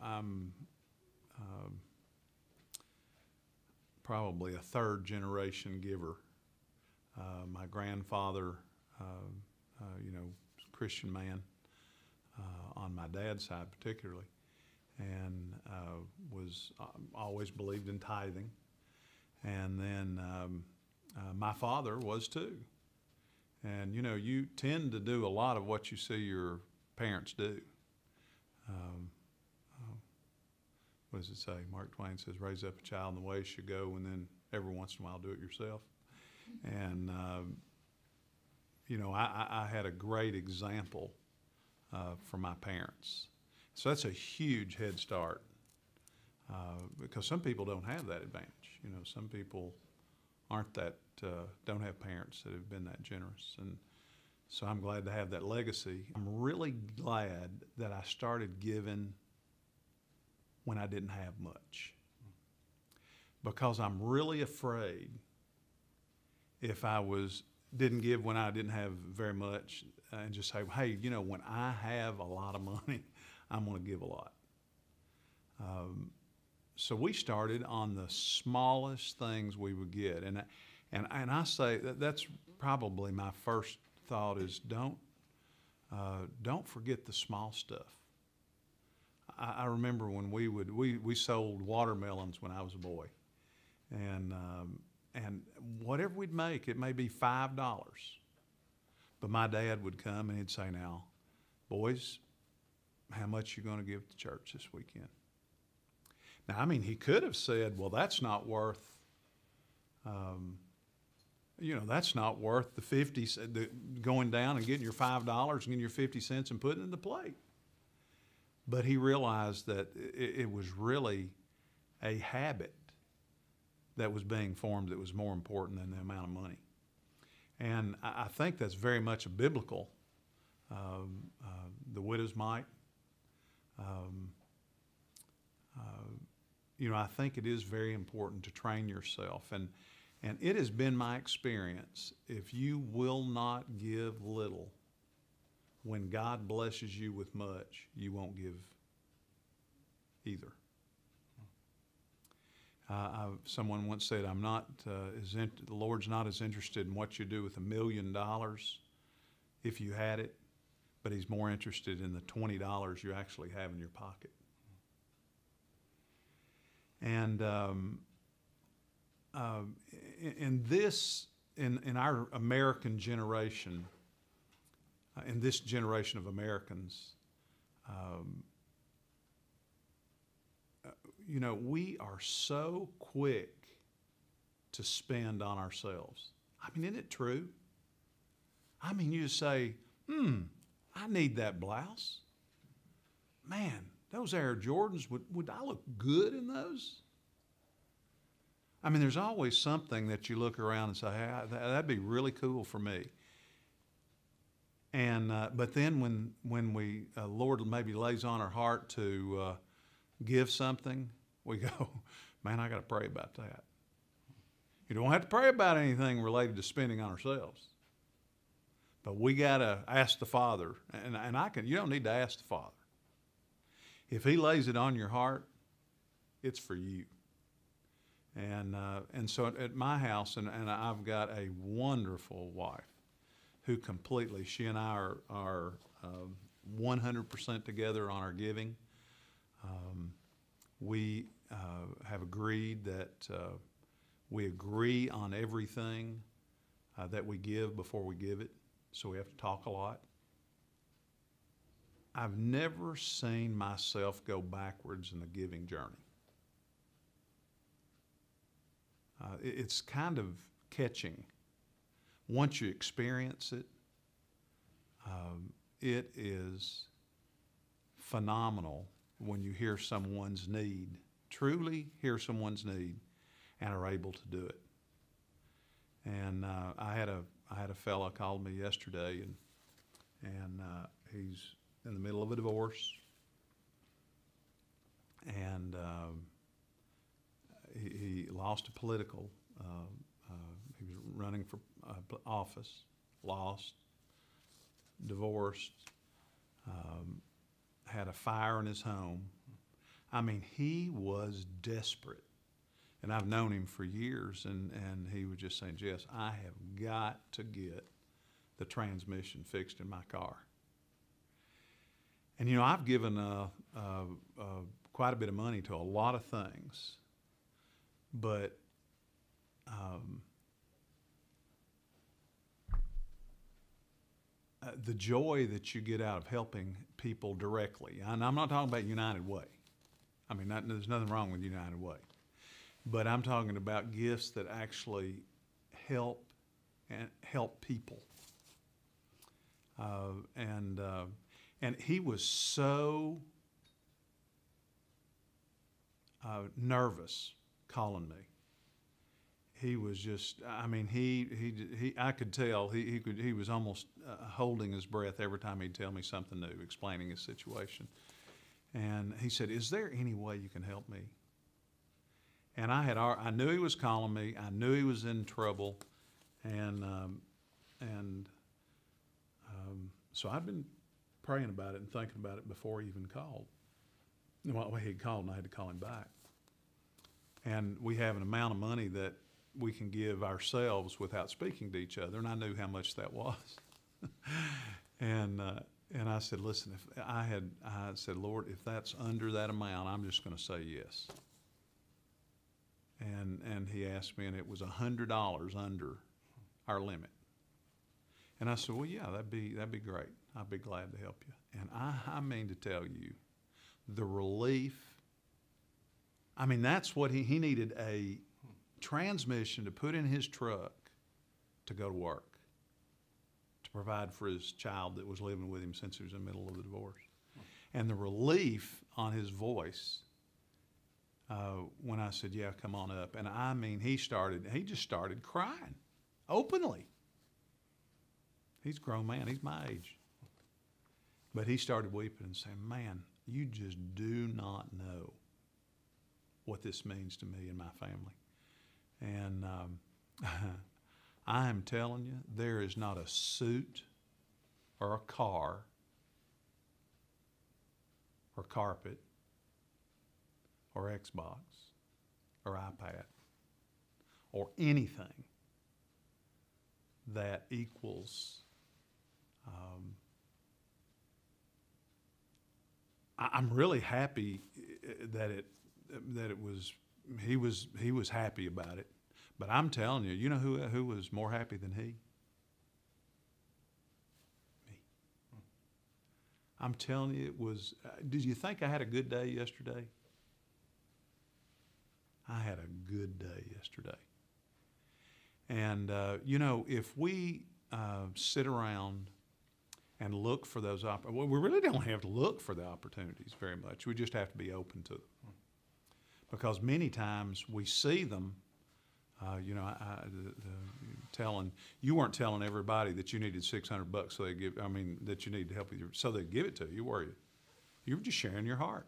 I'm probably a third generation giver. My grandfather, Christian man, on my dad's side particularly, and was always believed in tithing. And then my father was too. And you tend to do a lot of what you see your parents do. What does it say? Mark Twain says, raise up a child in the way he should go, and then every once in a while do it yourself. And, I had a great example from my parents. So that's a huge head start because some people don't have that advantage. Some people aren't that, don't have parents that have been that generous. And so I'm glad to have that legacy. I'm really glad that I started giving when I didn't have much, because I'm really afraid if I didn't give when I didn't have very much and just say, hey, when I have a lot of money, I'm going to give a lot. So we started on the smallest things we would get, and I say that's probably my first thought is don't forget the small stuff. I remember when we sold watermelons when I was a boy, and whatever we'd make, it may be $5, but my dad would come and he'd say, "Now, boys, how much you going to give to church this weekend?" Now, I mean, he could have said, "Well, that's not worth, that's not worth the 50, going down and getting your $5 and getting your 50 cents and putting it in the plate." But he realized that it was really a habit that was being formed that was more important than the amount of money. And I think that's very much a biblical, the widow's mite. I think it is very important to train yourself. And it has been my experience, if you will not give little, when God blesses you with much, you won't give either. Someone once said, the Lord's not as interested in what you do with $1 million if you had it, but He's more interested in the $20 you actually have in your pocket. And in our American generation, in this generation of Americans, we are so quick to spend on ourselves. I mean, isn't it true? I mean, you say, I need that blouse. Man, those Air Jordans, would I look good in those? I mean, there's always something that you look around and say, hey, that'd be really cool for me. And but then when we Lord maybe lays on our heart to give something, we go, man, I got to pray about that. You don't have to pray about anything related to spending on ourselves, but we got to ask the Father, and you don't need to ask the Father. If He lays it on your heart, it's for you. And so at my house, and I've got a wonderful wife who completely, she and I are 100% together on our giving. We have agreed that we agree on everything that we give before we give it, so we have to talk a lot. I've never seen myself go backwards in the giving journey. It's kind of catching. Once you experience it, it is phenomenal when you hear someone's need, truly hear someone's need, and are able to do it. And I had a fella called me yesterday, and he's in the middle of a divorce, and he lost a political. He was running for office, lost, divorced, had a fire in his home. I mean, he was desperate. And I've known him for years, and he was just saying, Jess, I have got to get the transmission fixed in my car. And, you know, I've given quite a bit of money to a lot of things, but the joy that you get out of helping people directly, and I'm not talking about United Way. I mean, there's nothing wrong with United Way. But I'm talking about gifts that actually help people. And he was so nervous calling me. He was just, I mean, I could tell he was almost holding his breath every time he'd tell me something new, explaining his situation. And he said, is there any way you can help me? And I knew he was calling me. I knew he was in trouble, and so I'd been praying about it and thinking about it before he even called. Well, he had called, and I had to call him back. And we have an amount of money that we can give ourselves without speaking to each other, and I knew how much that was. And I said, listen, I said, Lord, if that's under that amount, I'm just going to say yes. And he asked me, and it was $100 under our limit. And I said, well, yeah, that'd be great. I'd be glad to help you. And I mean to tell you, the relief. I mean, that's what he needed, a transmission to put in his truck to go to work, to provide for his child that was living with him since he was in the middle of the divorce. And the relief on his voice when I said, yeah, come on up. And I mean, he just started crying openly. He's a grown man. He's my age. But he started weeping and saying, man, you just do not know what this means to me and my family. And I am telling you, there is not a suit or a car or carpet or Xbox or iPad or anything that equals I'm really happy that he was happy about it. But I'm telling you, you know who was more happy than he? Me. I'm telling you, it was. Did you think I had a good day yesterday? I had a good day yesterday. And you know, if we sit around and look for those opportunities, well, we really don't have to look for the opportunities very much. We just have to be open to them. Because many times we see them. You know, you weren't telling everybody that you needed $600 so that you needed help with so they'd give it to you, were you? You were just sharing your heart.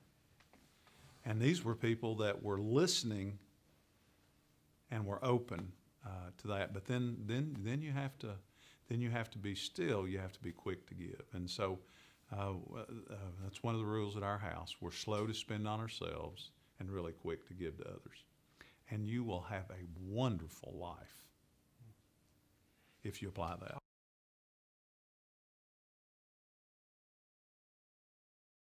And these were people that were listening and were open to that. But then you have to be still. You have to be quick to give. And so that's one of the rules at our house. We're slow to spend on ourselves and really quick to give to others. And you will have a wonderful life if you apply that.